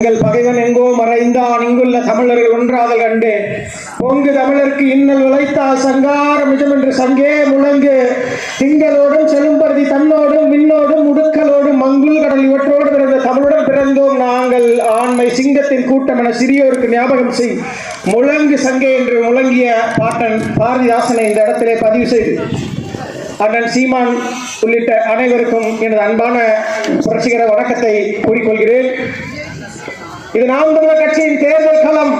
எங்கள் பகைவன் எங்கோ மறைந்தான் இங்குள்ள தமிழர்கள் ஒன்றாதல் கண்டு பொங்கு தமிழருக்கு இன்னல் விளைத்தால் சங்கார மிஜம் என்று சங்கே முழங்கு திங்களோடும் செலும்பருதி தன்னோடும் விண்ணோடும் உடுக்கலோடும் மங்குல் கடல் இவற்றோடு பிறந்த தமிழுடன் பிறந்தோம் நாங்கள் ஆண்மை சிங்கத்தின் கூட்டம் என சிறியோருக்கு ஞாபகம் செய் முழங்கு சங்கே என்று முழங்கிய பாட்டன் பாரதிதாசனை இந்த இடத்திலே பதிவு செய்து அண்ணன் சீமான் உள்ளிட்ட அனைவருக்கும் எனது அன்பான புரட்சிகர வணக்கத்தை கூறிக்கொள்கிறேன். இது நாம் தமிழர் கட்சியின் தேர்தல் களம்.